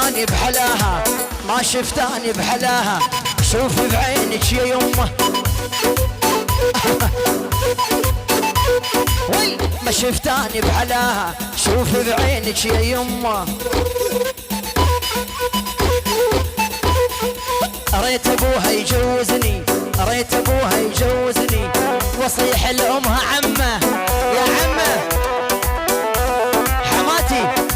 شفتاني بحلاها ما شفتاني بحلاها شوفي بعينك يا يمه وي ما شفتاني بحلاها شوفي بعينك يا يمه ريت ابوها يجوزني ريت ابوها يجوزني واصيح لامها عمه يا عمه حماتي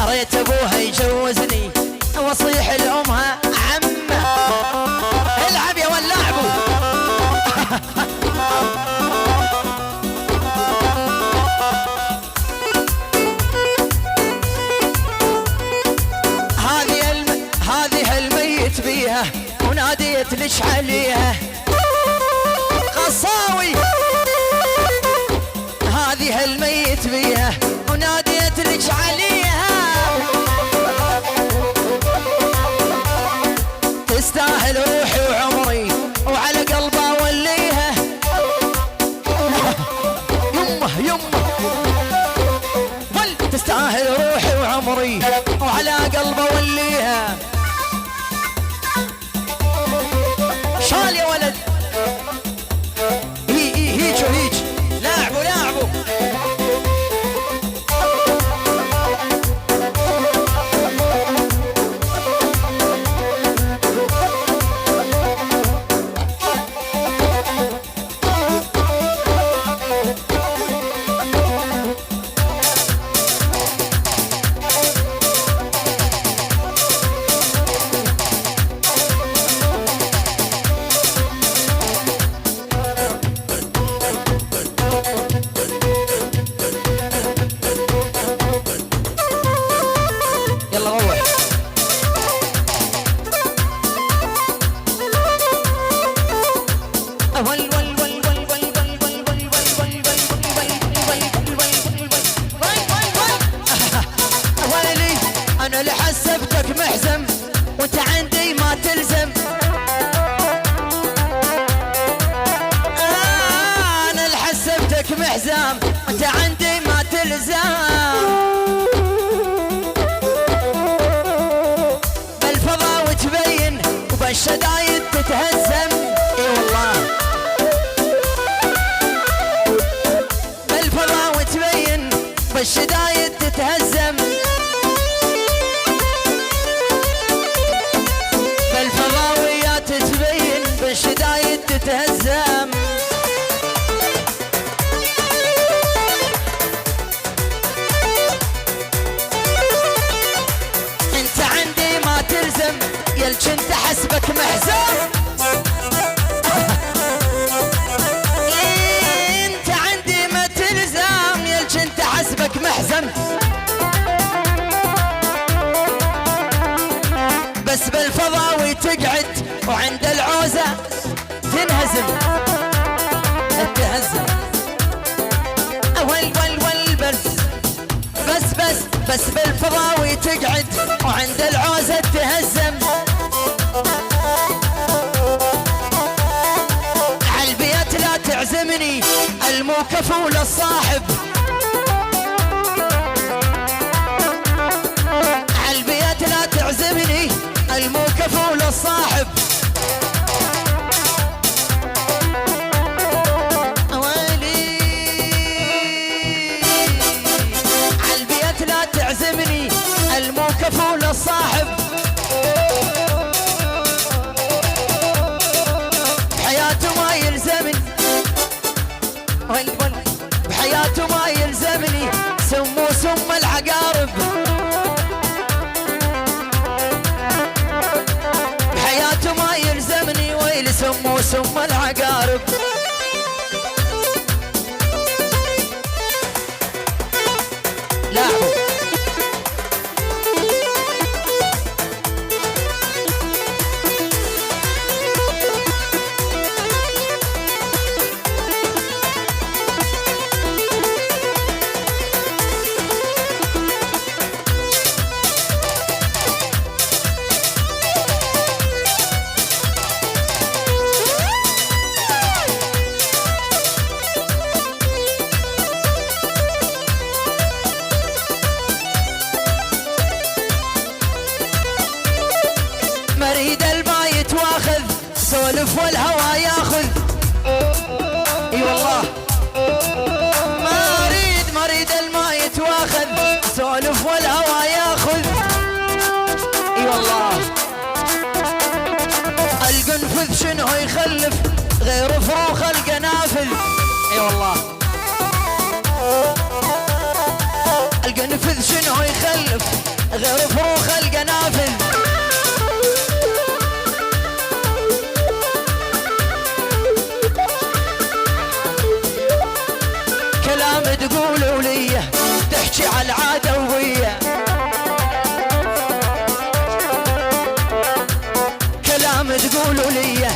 ريت ابوها يجوزني واصيح لامها عمه العب يا ولاعبو هذه الميت بيها وناديت لك عليها قصاوي هذه الميت بيها وناديت لك عليها تستاهل روحي وعمري وعلى قلبها وليها يمه يمه تستاهل روحي وعمري وعلى قلبها وليها شال يا ولد هيج وهيج لاعبوا لاعبوا محزام انت عندي ما تلزام بالفضا وتبين وبالشدايد تتهزم اي والله بالفضا وتبين بالشدايد تتهزم بالفضاويات تبين بالشدايد تتهزم يل كنت حسبك محزوم انت عندي ما تلزم يل كنت حسبك محزن بس بالفضاوي تقعد وعند العوزة تنهزم تهزم ول بس بالفضاوي تقعد وعند العوزة تهزم عالبيت لا تعزمني الموكف ولا الصاحب عالبيت لا تعزمني الموكف ولا الصاحب عالبيت لا تعزمني الموكف ولا الصاحب بحياته ما يلزمني بحياته ما يلزمني سم العقارب بحياته ما يلزمني ويل سم العقارب لاعبوا القنفذ شنو يخلف غير فروخ القنافل. اي والله القنفذ شنو يخلف غير فروخ القنافل. كلام تقولوا لي تحكي على العدوية، كلام تقولوا لي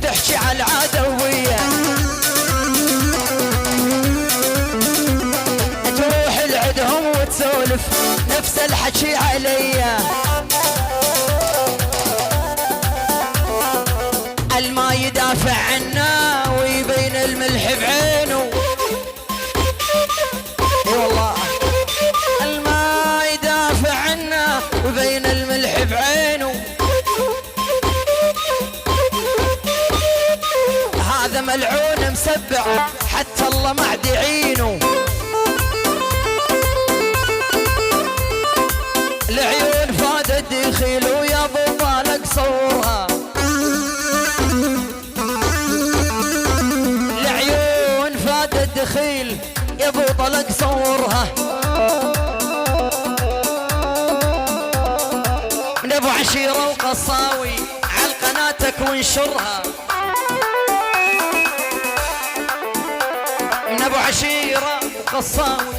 تحكي على العدوية. تروح لعدهم وتسولف نفس الحكي عليا. الما يدافع عنا ويبين الملح بعينه. اي والله الما يدافع عنا ويبين الملح بعينه. هذا ملعون مسبع حتى الله ما عاد يعينه. العيون فادت دخيل ويا ابو طالق صورها. العيون فادت دخيل يا ابو طلق صورها. من ابو عشيره وقصاوي على قناتك وانشرها. من ابو عشيره وقصاوي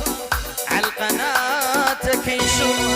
على قناتك انشرها.